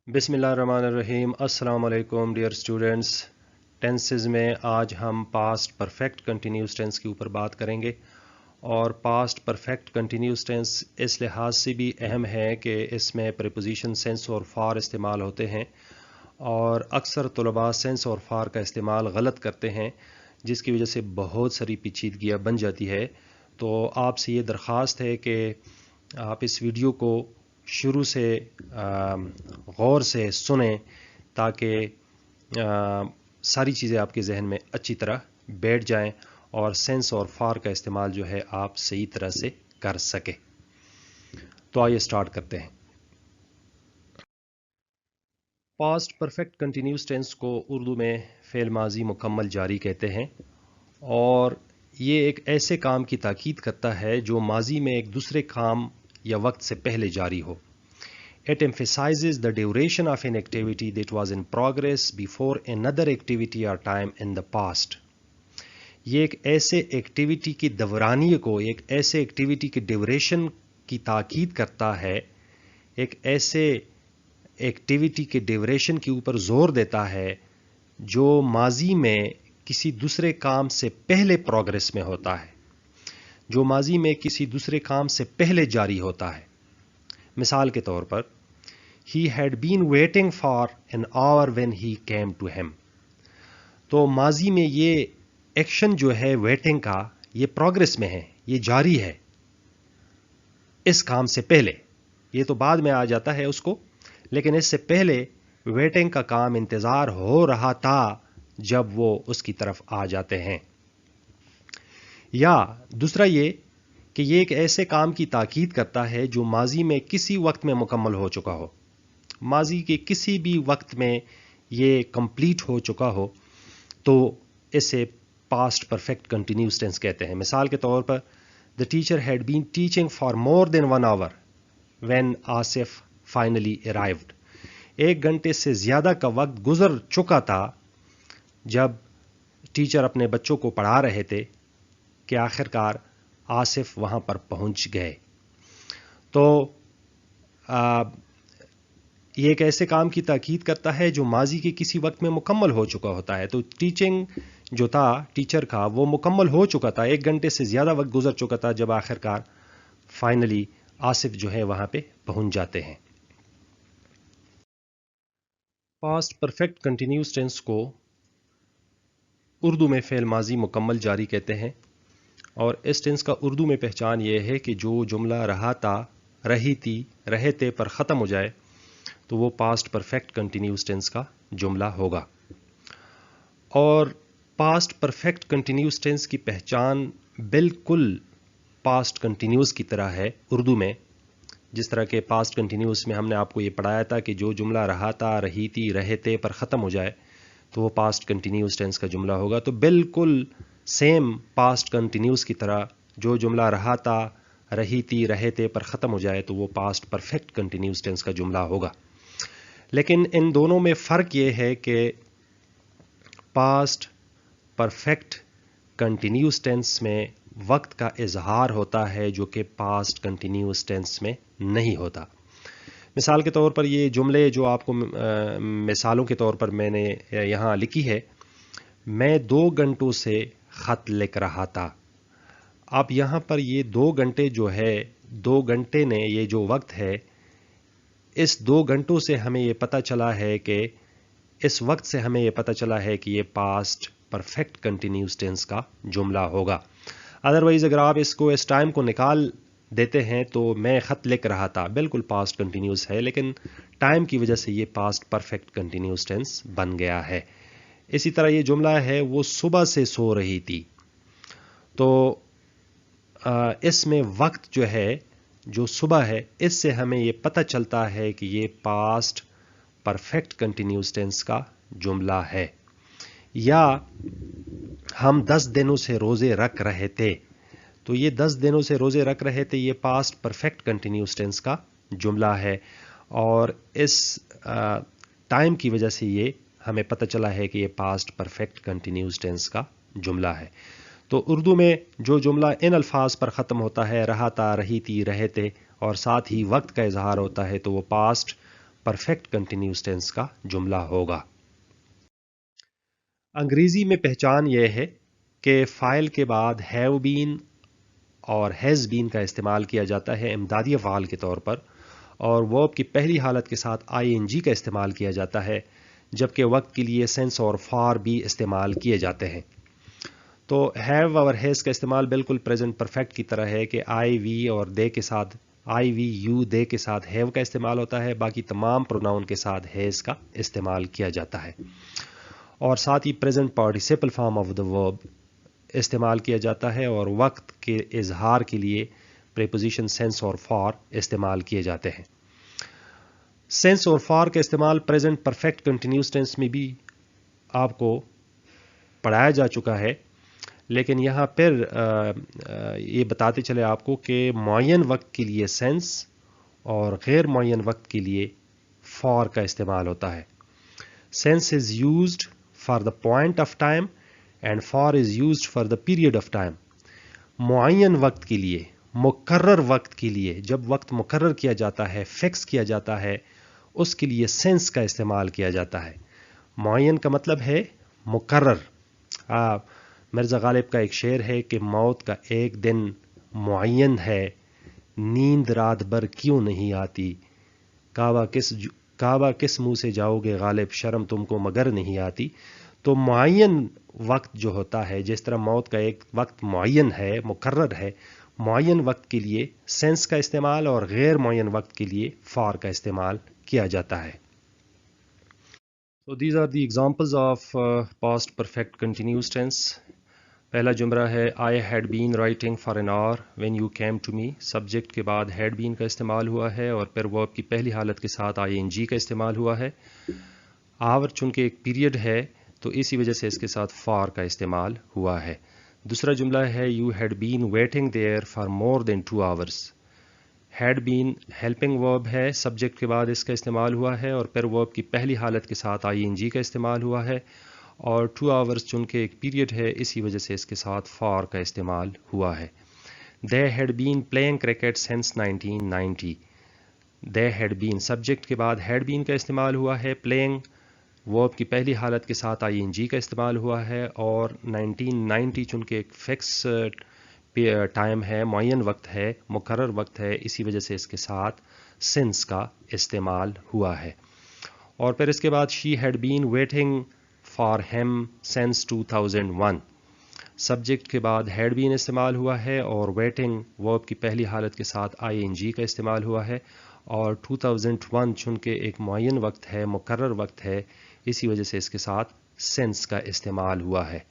बिस्मिल्लाहिर्रहमानिर्रहीम। अस्सलाम वालेकुम डियर स्टूडेंट्स। टेंसेस में आज हम पास्ट परफेक्ट कंटिन्यूस टेंस के ऊपर बात करेंगे और पास्ट परफेक्ट कंटिन्यूस टेंस इस लिहाज से भी अहम है कि इसमें प्रीपोजिशन सेंस और फार इस्तेमाल होते हैं और अक्सर तलबा सेंस और फार का इस्तेमाल गलत करते हैं जिसकी वजह से बहुत सारी पेचीदगियाँ बन जाती है। तो आपसे ये दरख्वास्त है कि आप इस वीडियो को शुरू से गौर से सुने ताकि सारी चीज़ें आपके जहन में अच्छी तरह बैठ जाएं और सेंस और फार का इस्तेमाल जो है आप सही तरह से कर सके। तो आइए स्टार्ट करते हैं। पास्ट परफेक्ट कंटिन्यूस टेंस को उर्दू में फ़ेल माजी मुकम्मल जारी कहते हैं और ये एक ऐसे काम की ताकीद करता है जो माजी में एक दूसरे काम या वक्त से पहले जारी हो। It emphasizes the duration of an activity that was in progress before another activity or time in the past. ये एक ऐसे एक्टिविटी की दौरानिए को, एक ऐसे एक्टिविटी की ड्यूरेशन की ताकीद करता है, एक ऐसे एक्टिविटी के ड्यूरेशन के ऊपर जोर देता है जो माजी में किसी दूसरे काम से पहले प्रोग्रेस में होता है, जो माजी में किसी दूसरे काम से पहले जारी होता है। मिसाल के तौर पर He had been waiting for an hour when he came to him. तो माजी में ये एक्शन जो है वेटिंग का, ये प्रोग्रेस में है, ये जारी है इस काम से पहले। ये तो बाद में आ जाता है उसको, लेकिन इससे पहले वेटिंग का काम इंतज़ार हो रहा था जब वो उसकी तरफ आ जाते हैं। या दूसरा ये कि ये एक ऐसे काम की ताकीद करता है जो माजी में किसी वक्त में मुकम्मल हो चुका हो, माजी के किसी भी वक्त में ये कंप्लीट हो चुका हो, तो इसे पास्ट परफेक्ट कंटिन्यूस टेंस कहते हैं। मिसाल के तौर पर the teacher had been teaching for more than 1 hour when Asif finally arrived. 1 घंटे से ज़्यादा का वक्त गुजर चुका था जब टीचर अपने बच्चों को पढ़ा रहे थे कि आखिरकार आसिफ वहाँ पर पहुँच गए। तो ये एक ऐसे काम की ताकीद करता है जो माजी के किसी वक्त में मुकम्मल हो चुका होता है। तो टीचिंग जो था टीचर का, वो मुकम्मल हो चुका था, 1 घंटे से ज़्यादा वक्त गुजर चुका था जब आखिरकार फाइनली आसिफ जो है वहाँ पे पहुँच जाते हैं। पास्ट परफेक्ट कंटिन्यूस टेंस को उर्दू में फ़ेल माजी मुकम्मल जारी कहते हैं और इस टेंस का उर्दू में पहचान ये है कि जो जुमला रहा था, रही थी, रहे थे पर ख़त्म हो जाए तो वो पास्ट परफेक्ट कंटिन्यूस टेंस का जुमला होगा। और पास्ट परफेक्ट कंटिन्यूस टेंस की पहचान बिल्कुल पास्ट कंटिन्यूस की तरह है उर्दू में। जिस तरह के पास्ट कंटिन्यूस में हमने आपको ये पढ़ाया था कि जो जुमला रहा था, रही थी, रहे थे पर ख़त्म हो जाए तो वो पास्ट कंटिन्यूस टेंस का जुमला होगा। तो बिल्कुल सेम पास्ट कंटिन्यूस की तरह जो जुमला रहा था, रही थी, रहे थे पर ख़त्म हो जाए तो वो पास्ट परफेक्ट कंटिन्यूस टेंस का जुमला होगा। लेकिन इन दोनों में फ़र्क ये है कि पास्ट परफेक्ट कंटिन्यूस टेंस में वक्त का इजहार होता है जो कि पास्ट कंटिन्यूस टेंस में नहीं होता। मिसाल के तौर पर ये जुमले जो आपको मिसालों के तौर पर मैंने यहाँ लिखी है, मैं 2 घंटों से ख़त लिख रहा था। अब यहाँ पर ये 2 घंटे जो है, 2 घंटे ने ये जो वक्त है, इस 2 घंटों से हमें ये पता चला है कि इस वक्त से हमें ये पता चला है कि ये पास्ट परफेक्ट कंटिन्यूस टेंस का जुमला होगा। अदरवाइज़ अगर आप इसको इस टाइम को निकाल देते हैं तो मैं ख़त लिख रहा था, बिल्कुल पास्ट कंटिन्यूस है, लेकिन टाइम की वजह से ये पास्ट परफेक्ट कंटिन्यूस टेंस बन गया है। इसी तरह ये जुमला है वो सुबह से सो रही थी, तो इसमें वक्त जो है, जो सुबह है, इससे हमें ये पता चलता है कि ये पास्ट परफेक्ट कंटिन्यूस टेंस का जुमला है। या हम 10 दिनों से रोज़े रख रहे थे, तो ये 10 दिनों से रोज़े रख रहे थे, ये पास्ट परफेक्ट कंटिन्यूस टेंस का जुमला है और इस टाइम की वजह से ये हमें पता चला है कि ये पास्ट परफेक्ट कंटिन्यूस टेंस का जुमला है। तो उर्दू में जो जुमला इन अल्फाज पर ख़त्म होता है, रहा था, रही थी, रहे थे, और साथ ही वक्त का इजहार होता है, तो वो पास्ट परफेक्ट कंटिन्यूस टेंस का जुमला होगा। अंग्रेजी में पहचान यह है कि फ़ाइल के बाद हैव बीन और हैज़ बीन का इस्तेमाल किया जाता है इमदादी अफ़आल के तौर पर, और वर्ब की पहली हालत के साथ आईएनजी का इस्तेमाल किया जाता है, जबकि वक्त के लिए सेंस और फॉर भी इस्तेमाल किए जाते हैं। तो हैव और हैज़ का इस्तेमाल बिल्कुल प्रेजेंट परफेक्ट की तरह है कि आई वी और दे के साथ, आई वी यू दे के साथ हैव का इस्तेमाल होता है, बाकी तमाम प्रोनाउन के साथ हैज़ का इस्तेमाल किया जाता है। और साथ ही present participle form of the verb इस्तेमाल किया जाता है, और वक्त के इजहार के लिए प्रीपोजिशन सेंस और फॉर इस्तेमाल किए जाते हैं। सेंस और फॉर का इस्तेमाल प्रेजेंट परफेक्ट कंटिन्यूस टेंस में भी आपको पढ़ाया जा चुका है, लेकिन यहाँ पर ये बताते चले आपको कि मुअय्यन वक्त के लिए सेंस और गैर मुअय्यन वक्त के लिए फॉर का इस्तेमाल होता है। Since is used for the point of time and for is used for the period of time. मुअय्यन वक्त के लिए, मुकर्रर वक्त के लिए, जब वक्त मुकर्रर किया जाता है, फिक्स किया जाता है, उसके लिए सेंस का इस्तेमाल किया जाता है। मुअय्यन का मतलब है मुकर्रर। मिर्ज़ा गालिब का एक शेर है कि मौत का एक दिन मुअय्यन है, नींद रात भर क्यों नहीं आती, काबा किस मुंह से जाओगे गालिब, शर्म तुमको मगर नहीं आती। तो मुअय्यन वक्त जो होता है, जिस तरह मौत का एक वक्त मुअय्यन है, मुकर्रर है, मुअय्यन वक्त के लिए सेंस का इस्तेमाल और गैर मुअय्यन वक्त के लिए फॉर का इस्तेमाल किया जाता है। So these are the examples of past perfect continuous tense. पहला जुमला है I had been writing for an hour when you came to me। Subject के बाद had been का इस्तेमाल हुआ है और फिर वर्ब की पहली हालत के साथ ing का इस्तेमाल हुआ है। आवर चूँकि एक पीरियड है तो इसी वजह से इसके साथ for का इस्तेमाल हुआ है। दूसरा जुमला है You had been waiting there for more than 2 hours। had been helping verb है, सब्जेक्ट के बाद इसका इस्तेमाल हुआ है और फिर वर्ब की पहली हालत के साथ ing का इस्तेमाल हुआ है, और 2 आवर्स चूँकि एक पीरियड है इसी वजह से इसके साथ फॉर का इस्तेमाल हुआ है। They had been playing cricket since 1990। They had been subject के बाद had been का इस्तेमाल हुआ है, playing वर्ब की पहली हालत के साथ ing का इस्तेमाल हुआ है, और 1990 चूँकि एक फिक्स टाइम है, मुअय्यन वक्त है, मुकर्रर वक्त है, इसी वजह से इसके साथ सिंस का इस्तेमाल हुआ है। और फिर इसके बाद she had been waiting for him since 2001। Subject के बाद हैड बीन इस्तेमाल हुआ है और वेटिंग वर्ब की पहली हालत के साथ ing का इस्तेमाल हुआ है, और 2001 चूँकि एक मुअय्यन वक्त है, मुकर्रर वक्त है, इसी वजह से इसके साथ सिंस का इस्तेमाल हुआ है।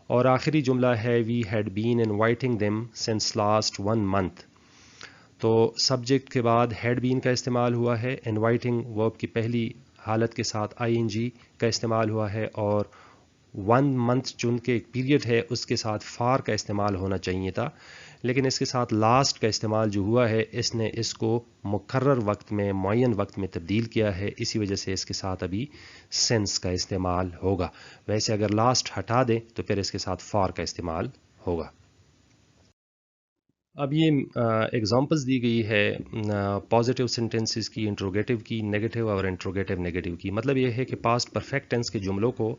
और आखिरी जुमला है we had been inviting them since last 1 month. तो सब्जेक्ट के बाद हैड बीन का इस्तेमाल हुआ है, इनवाइटिंग वर्ब की पहली हालत के साथ ing का इस्तेमाल हुआ है, और 1 मंथ चूँकि एक पीरियड है उसके साथ फॉर का इस्तेमाल होना चाहिए था, लेकिन इसके साथ लास्ट का इस्तेमाल जो हुआ है इसने इसको मुकर्रर वक्त में, मुअय्यन वक्त में तब्दील किया है, इसी वजह से इसके साथ अभी सेंस का इस्तेमाल होगा। वैसे अगर लास्ट हटा दें तो फिर इसके साथ फॉर का इस्तेमाल होगा। अब ये एग्जांपल्स दी गई है पॉजिटिव सेंटेंसेस की, इंट्रोगेटिव की, नेगेटिव और इंट्रोगेटिव नेगेटिव की। मतलब ये है कि पास्ट परफेक्ट टेंस के जुमलों को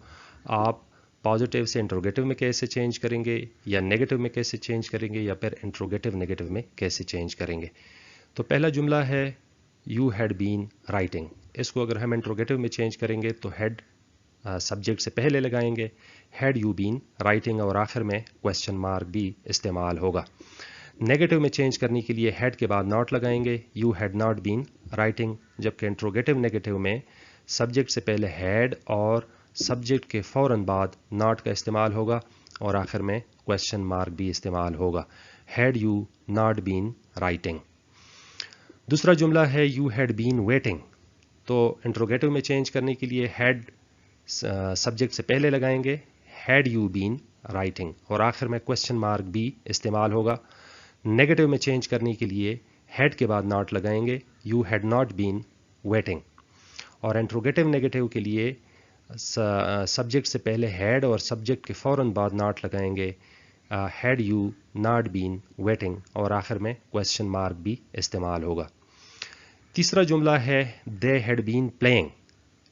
आप पॉजिटिव से इंट्रोगेटिव में कैसे चेंज करेंगे, या नेगेटिव में कैसे चेंज करेंगे, या फिर इंट्रोगेटिव नेगेटिव में कैसे चेंज करेंगे। तो पहला जुमला है यू हैड बीन राइटिंग। इसको अगर हम इंट्रोगेटिव में चेंज करेंगे तो हैड सब्जेक्ट से पहले लगाएंगे, हैड यू बीन राइटिंग, और आखिर में क्वेश्चन मार्क भी इस्तेमाल होगा। नेगेटिव में चेंज करने के लिए हैड के बाद नॉट लगाएंगे, you had not been writing, जबकि इंट्रोगेटिव नेगेटिव में सब्जेक्ट से पहले हैड और सब्जेक्ट के फ़ौरन बाद नॉट का इस्तेमाल होगा, और आखिर में क्वेश्चन मार्क भी इस्तेमाल होगा, had you not been writing. दूसरा जुमला है यू हैड बीन वेटिंग। तो इंट्रोगेटिव में चेंज करने के लिए हैड सब्जेक्ट से पहले लगाएंगे, हैड यू बीन राइटिंग, और आखिर में क्वेश्चन मार्क भी इस्तेमाल होगा। नेगेटिव में चेंज करने के लिए हैड के बाद नॉट लगाएंगे, you had not been waiting, और इंट्रोगेटिव नेगेटिव के लिए सब्जेक्ट से पहले हैड और सब्जेक्ट के फ़ौरन बाद नॉट लगाएंगे, had you not been waiting, और आखिर में क्वेश्चन मार्क भी इस्तेमाल होगा। تیسرا جملہ ہے دے ہیڈ بین پلینگ.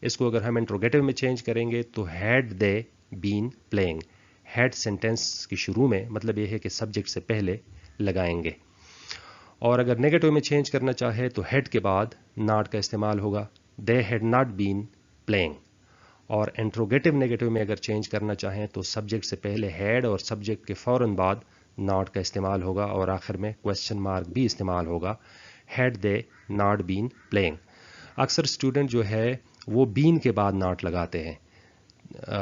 اس کو اگر ہم انٹروگیٹو میں چینج کریں گے تو had they been playing. Head sentence کی شروع میں مطلب یہ ہے کہ سبجیکٹ سے پہلے لگائیں گے. اور اگر نیگیٹو میں چینج کرنا چاہے تو ہیڈ کے بعد ناٹ کا استعمال ہوگا. They had not been playing. اور انٹروگیٹو نیگیٹو میں اگر چینج کرنا چاہیں تو سبجیکٹ سے پہلے ہیڈ اور سبجیکٹ کے فوراً بعد ناٹ کا استعمال ہوگا اور آخر میں کویسچن مارک بھی استعمال ہوگا. Had they not been playing. اکثر اسٹوڈنٹ جو ہے وہ بین کے بعد ناٹ لگاتے ہیں.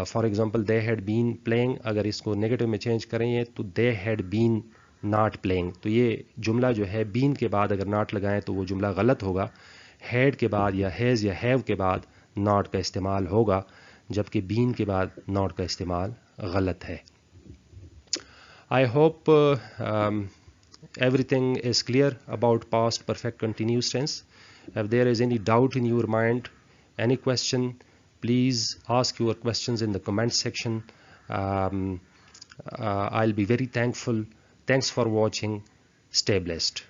For example they had been playing, اگر اس کو نیگیٹو میں چینج کریں گے تو they had been not playing. تو یہ جملہ جو ہے بین کے بعد اگر ناٹ لگائیں تو وہ جملہ غلط ہوگا. ہیڈ کے بعد یا ہیز یا ہیو کے بعد ناٹ کا استعمال ہوگا، جبکہ بین کے بعد ناٹ کا استعمال غلط ہے. I hope everything is clear about past perfect continuous tense. If there is any doubt in your mind, any question, please ask your questions in the comment section. I'll be very thankful. Thanks for watching. Stay blessed.